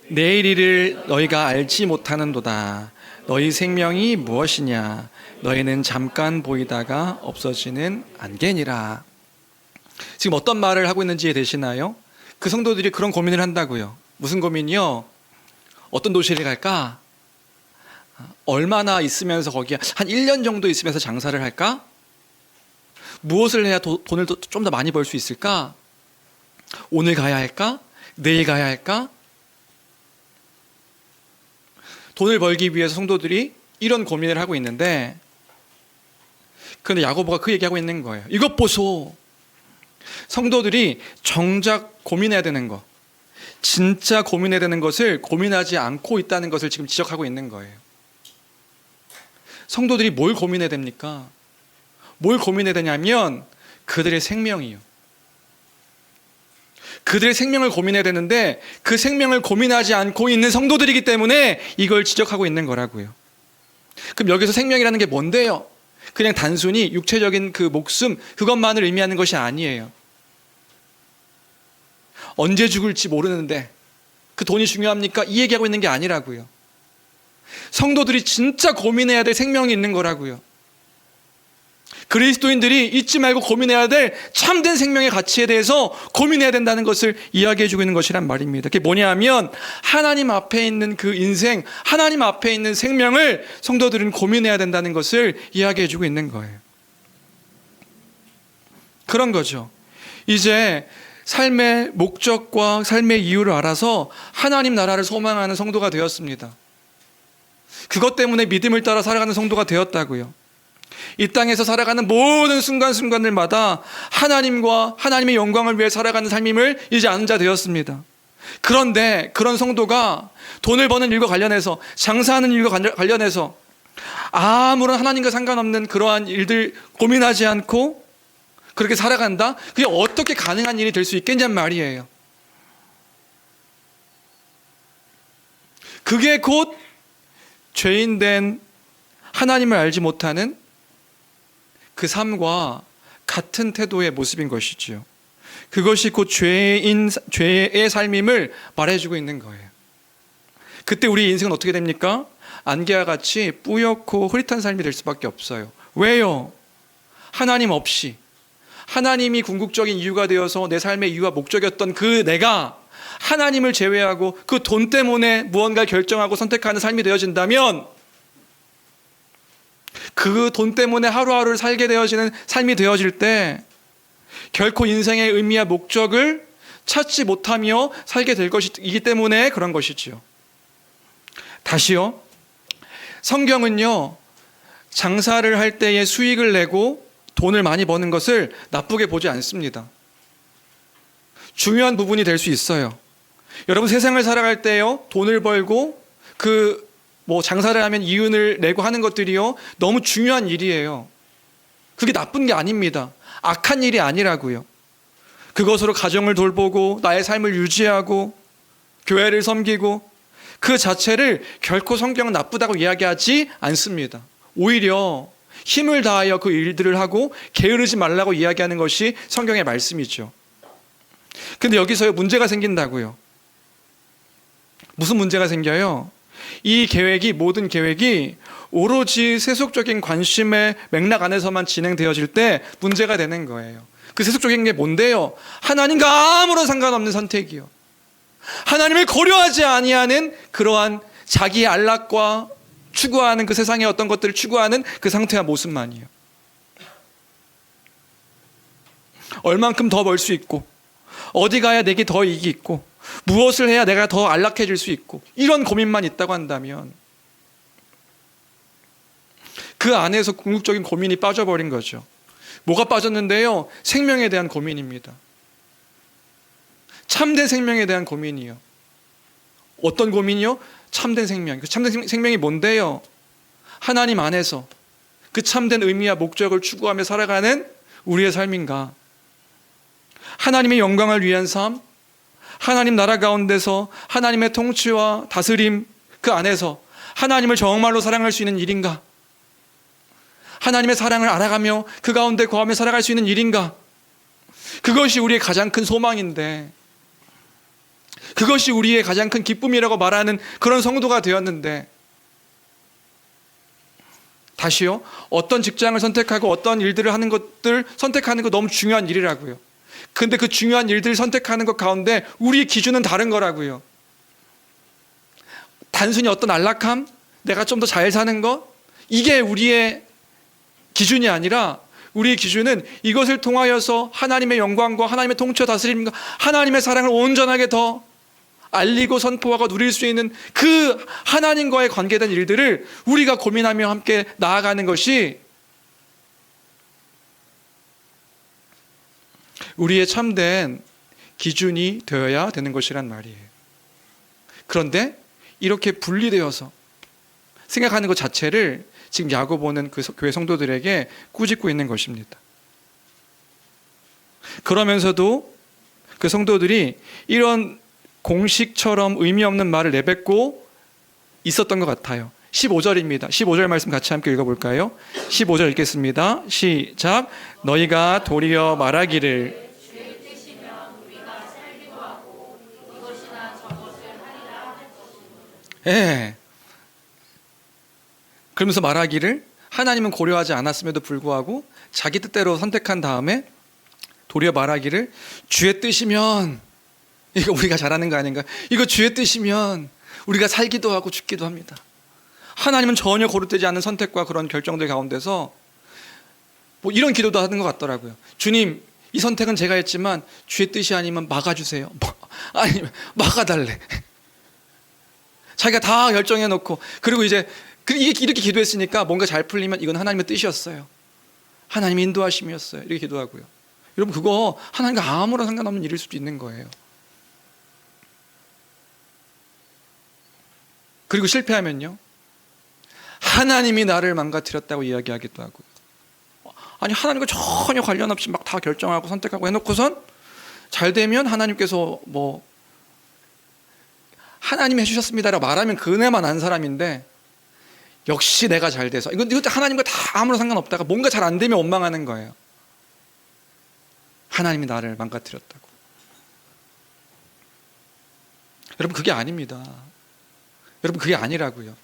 내일 일을 너희가 알지 못하는도다. 너희 생명이 무엇이냐? 너희는 잠깐 보이다가 없어지는 안개니라. 지금 어떤 말을 하고 있는지 이해되시나요? 그 성도들이 그런 고민을 한다고요. 무슨 고민이요? 어떤 도시를 갈까? 얼마나 있으면서 거기에 한 1년 정도 있으면서 장사를 할까? 무엇을 해야 돈을 좀 더 많이 벌 수 있을까? 오늘 가야 할까? 내일 가야 할까? 돈을 벌기 위해서 성도들이 이런 고민을 하고 있는데, 그런데 야고보가 그 얘기하고 있는 거예요. 이것 보소. 성도들이 정작 고민해야 되는 것, 진짜 고민해야 되는 것을 고민하지 않고 있다는 것을 지금 지적하고 있는 거예요. 성도들이 뭘 고민해야 됩니까? 뭘 고민해야 되냐면 그들의 생명이요. 그들의 생명을 고민해야 되는데 그 생명을 고민하지 않고 있는 성도들이기 때문에 이걸 지적하고 있는 거라고요. 그럼 여기서 생명이라는 게 뭔데요? 그냥 단순히 육체적인 그 목숨 그것만을 의미하는 것이 아니에요. 언제 죽을지 모르는데 그 돈이 중요합니까? 이 얘기하고 있는 게 아니라고요. 성도들이 진짜 고민해야 될 생명이 있는 거라고요. 그리스도인들이 잊지 말고 고민해야 될 참된 생명의 가치에 대해서 고민해야 된다는 것을 이야기해주고 있는 것이란 말입니다. 그게 뭐냐 하면 하나님 앞에 있는 그 인생, 하나님 앞에 있는 생명을 성도들은 고민해야 된다는 것을 이야기해주고 있는 거예요. 그런 거죠. 이제 삶의 목적과 삶의 이유를 알아서 하나님 나라를 소망하는 성도가 되었습니다. 그것 때문에 믿음을 따라 살아가는 성도가 되었다고요. 이 땅에서 살아가는 모든 순간순간들마다 하나님과 하나님의 영광을 위해 살아가는 삶임을 이제 아는 자 되었습니다. 그런데 그런 성도가 돈을 버는 일과 관련해서, 장사하는 일과 관련해서 아무런 하나님과 상관없는 그러한 일들 고민하지 않고 그렇게 살아간다? 그게 어떻게 가능한 일이 될 수 있겠냔 말이에요. 그게 곧 죄인된 하나님을 알지 못하는 그 삶과 같은 태도의 모습인 것이지요. 그것이 곧 죄의 삶임을 말해주고 있는 거예요. 그때 우리 인생은 어떻게 됩니까? 안개와 같이 뿌옇고 흐릿한 삶이 될 수밖에 없어요. 왜요? 하나님 없이, 하나님이 궁극적인 이유가 되어서 내 삶의 이유와 목적이었던 그 내가 하나님을 제외하고 그 돈 때문에 무언가를 결정하고 선택하는 삶이 되어진다면, 그 돈 때문에 하루하루를 살게 되어지는 삶이 되어질 때 결코 인생의 의미와 목적을 찾지 못하며 살게 될 것이기 때문에 그런 것이지요. 다시요, 성경은요, 장사를 할 때에 수익을 내고 돈을 많이 버는 것을 나쁘게 보지 않습니다. 중요한 부분이 될 수 있어요. 여러분, 세상을 살아갈 때요, 돈을 벌고 장사를 하면 이윤을 내고 하는 것들이요, 너무 중요한 일이에요. 그게 나쁜 게 아닙니다. 악한 일이 아니라고요. 그것으로 가정을 돌보고 나의 삶을 유지하고 교회를 섬기고, 그 자체를 결코 성경은 나쁘다고 이야기하지 않습니다. 오히려 힘을 다하여 그 일들을 하고 게으르지 말라고 이야기하는 것이 성경의 말씀이죠. 근데 여기서 문제가 생긴다고요. 무슨 문제가 생겨요? 이 계획이, 모든 계획이 오로지 세속적인 관심의 맥락 안에서만 진행되어질 때 문제가 되는 거예요. 그 세속적인 게 뭔데요? 하나님과 아무런 상관없는 선택이요. 하나님을 고려하지 아니하는 그러한 자기의 안락과 추구하는 그 세상의 어떤 것들을 추구하는 그 상태와 모습만이에요. 얼만큼 더 벌 수 있고, 어디 가야 내게 더 이익이 있고, 무엇을 해야 내가 더 안락해질 수 있고, 이런 고민만 있다고 한다면 그 안에서 궁극적인 고민이 빠져버린 거죠. 뭐가 빠졌는데요? 생명에 대한 고민입니다. 참된 생명에 대한 고민이요. 어떤 고민이요? 참된 생명. 그 참된 생명이 뭔데요? 하나님 안에서 그 참된 의미와 목적을 추구하며 살아가는 우리의 삶인가? 하나님의 영광을 위한 삶, 하나님 나라 가운데서 하나님의 통치와 다스림 그 안에서 하나님을 정말로 사랑할 수 있는 일인가? 하나님의 사랑을 알아가며 그 가운데 거하며 살아갈 수 있는 일인가? 그것이 우리의 가장 큰 소망인데, 그것이 우리의 가장 큰 기쁨이라고 말하는 그런 성도가 되었는데, 다시요, 어떤 직장을 선택하고 어떤 일들을 하는 것들 선택하는 거 너무 중요한 일이라고요. 근데 그 중요한 일들을 선택하는 것 가운데 우리의 기준은 다른 거라고요. 단순히 어떤 안락함, 내가 좀 더 잘 사는 것, 이게 우리의 기준이 아니라 우리의 기준은 이것을 통하여서 하나님의 영광과 하나님의 통치와 다스림과 하나님의 사랑을 온전하게 더 알리고 선포하고 누릴 수 있는 그 하나님과의 관계된 일들을 우리가 고민하며 함께 나아가는 것이 우리의 참된 기준이 되어야 되는 것이란 말이에요. 그런데 이렇게 분리되어서 생각하는 것 자체를 지금 야고보는 그 교회 성도들에게 꾸짖고 있는 것입니다. 그러면서도 그 성도들이 이런 공식처럼 의미 없는 말을 내뱉고 있었던 것 같아요. 15절입니다. 15절 말씀 같이 함께 읽어볼까요? 15절 읽겠습니다. 시작. 너희가 도리어 말하기를 그러면서 말하기를 하나님은 고려하지 않았음에도 불구하고 자기 뜻대로 선택한 다음에 도리어 말하기를 주의 뜻이면, 이거 우리가 잘하는 거 아닌가? 이거 주의 뜻이면 우리가 살기도 하고 죽기도 합니다. 하나님은 전혀 거룩되지 않은 선택과 그런 결정들 가운데서 이런 기도도 하는 것 같더라고요. 주님, 이 선택은 제가 했지만 주의 뜻이 아니면 막아주세요. 아니면 막아달래. 자기가 다 결정해놓고, 그리고 이제 이렇게 기도했으니까 뭔가 잘 풀리면 이건 하나님의 뜻이었어요. 하나님이 인도하심이었어요. 이렇게 기도하고요. 여러분, 그거 하나님과 아무런 상관없는 일일 수도 있는 거예요. 그리고 실패하면요, 하나님이 나를 망가뜨렸다고 이야기하기도 하고요. 아니, 하나님과 전혀 관련 없이 막 다 결정하고 선택하고 해놓고선 잘 되면 하나님께서 뭐 하나님이 해주셨습니다라고 말하면 그네만 안 사람인데, 역시 내가 잘 돼서 이거 하나님과 다 아무런 상관없다가 뭔가 잘 안 되면 원망하는 거예요. 하나님이 나를 망가뜨렸다고. 여러분, 그게 아닙니다. 여러분, 그게 아니라고요.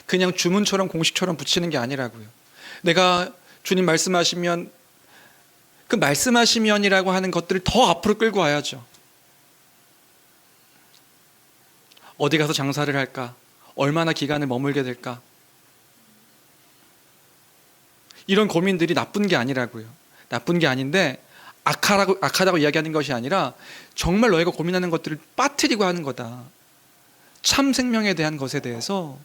그냥 주문처럼 공식처럼 붙이는 게 아니라고요. 내가 주님 말씀하시면 그 말씀하시면이라고 하는 것들을 더 앞으로 끌고 와야죠. 어디 가서 장사를 할까? 얼마나 기간을 머물게 될까? 이런 고민들이 나쁜 게 아니라고요. 나쁜 게 아닌데 악하다고 이야기하는 것이 아니라 정말 너희가 고민하는 것들을 빠뜨리고 하는 거다. 참 생명에 대한 것에 대해서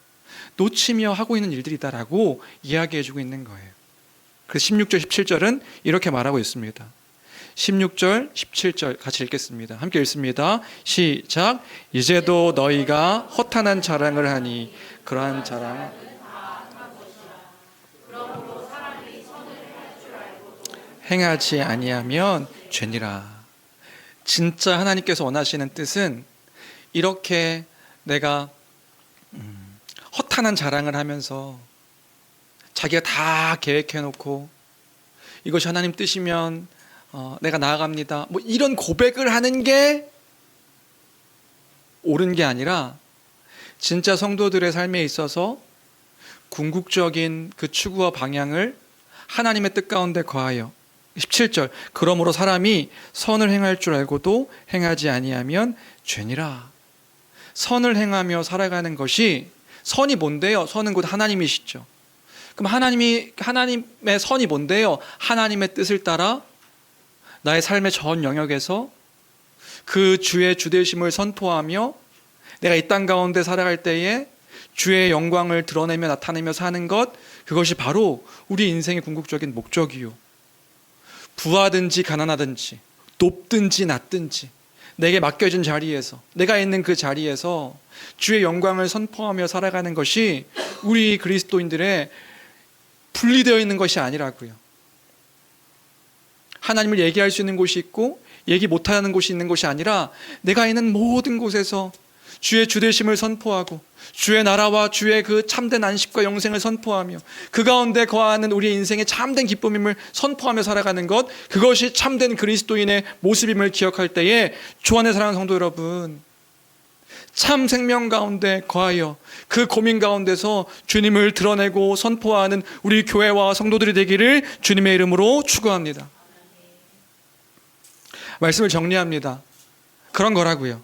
놓치며 하고 있는 일들이다라고 이야기해주고 있는 거예요. 그래서 16절, 17절은 이렇게 말하고 있습니다. 16절, 17절 같이 읽겠습니다. 함께 읽습니다. 시작. 이제도 너희가 허탄한 자랑을 하니 그러한 자랑 행하지 아니하면 죄니라. 진짜 하나님께서 원하시는 뜻은 이렇게 내가 허탄한 자랑을 하면서 자기가 다 계획해놓고 이것이 하나님 뜻이면 내가 나아갑니다, 뭐 이런 고백을 하는 게 옳은 게 아니라, 진짜 성도들의 삶에 있어서 궁극적인 그 추구와 방향을 하나님의 뜻 가운데 거하여, 17절, 그러므로 사람이 선을 행할 줄 알고도 행하지 아니하면 죄니라. 선을 행하며 살아가는 것이, 선이 뭔데요? 선은 곧 하나님이시죠. 그럼 하나님의 선이 뭔데요? 하나님의 뜻을 따라 나의 삶의 전 영역에서 그 주의 주되심을 선포하며 내가 이 땅 가운데 살아갈 때에 주의 영광을 드러내며 나타내며 사는 것, 그것이 바로 우리 인생의 궁극적인 목적이요. 부하든지 가난하든지 높든지 낮든지 내게 맡겨진 자리에서, 내가 있는 그 자리에서 주의 영광을 선포하며 살아가는 것이 우리 그리스도인들의 분리되어 있는 것이 아니라고요. 하나님을 얘기할 수 있는 곳이 있고 얘기 못하는 곳이 있는 것이 아니라, 내가 있는 모든 곳에서 주의 주되심을 선포하고 주의 나라와 주의 그 참된 안식과 영생을 선포하며 그 가운데 거하는 우리의 인생의 참된 기쁨임을 선포하며 살아가는 것, 그것이 참된 그리스도인의 모습임을 기억할 때에, 주 안에 사랑하는 성도 여러분, 참 생명 가운데 거하여 그 고민 가운데서 주님을 드러내고 선포하는 우리 교회와 성도들이 되기를 주님의 이름으로 축원합니다. 말씀을 정리합니다. 그런 거라고요.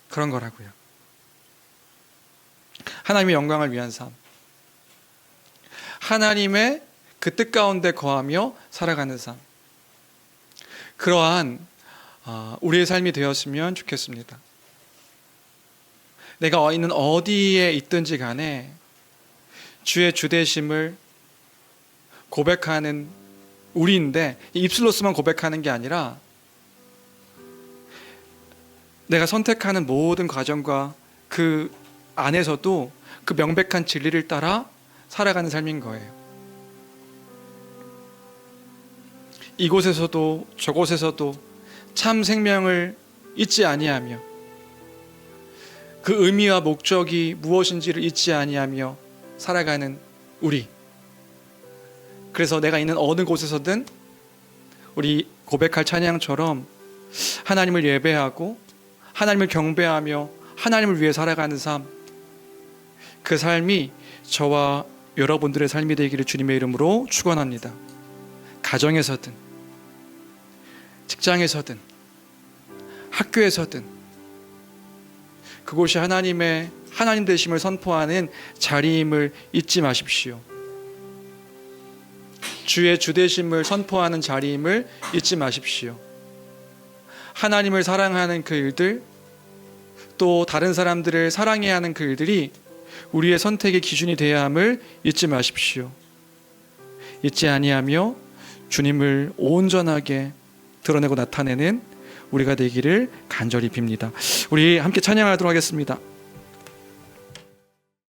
그런 거라고요. 하나님의 영광을 위한 삶, 하나님의 그 뜻 가운데 거하며 살아가는 삶, 그러한 우리의 삶이 되었으면 좋겠습니다. 내가 있는 어디에 있든지 간에 주의 주되심을 고백하는 우리인데, 입술로서만 고백하는 게 아니라 내가 선택하는 모든 과정과 그 안에서도 그 명백한 진리를 따라 살아가는 삶인 거예요. 이곳에서도 저곳에서도 참 생명을 잊지 아니하며 그 의미와 목적이 무엇인지를 잊지 아니하며 살아가는 우리. 그래서 내가 있는 어느 곳에서든 우리 고백할 찬양처럼 하나님을 예배하고 하나님을 경배하며 하나님을 위해 살아가는 삶, 그 삶이 저와 여러분들의 삶이 되기를 주님의 이름으로 축원합니다. 가정에서든 직장에서든 학교에서든 그곳이 하나님 되심을 선포하는 자리임을 잊지 마십시오. 주의 주되심을 선포하는 자리임을 잊지 마십시오. 하나님을 사랑하는 그 일들, 또 다른 사람들을 사랑해야 하는 그 일들이 우리의 선택의 기준이 되어야 함을 잊지 마십시오. 잊지 아니하며 주님을 온전하게 드러내고 나타내는 우리가 되기를 간절히 빕니다. 우리 함께 찬양하도록 하겠습니다.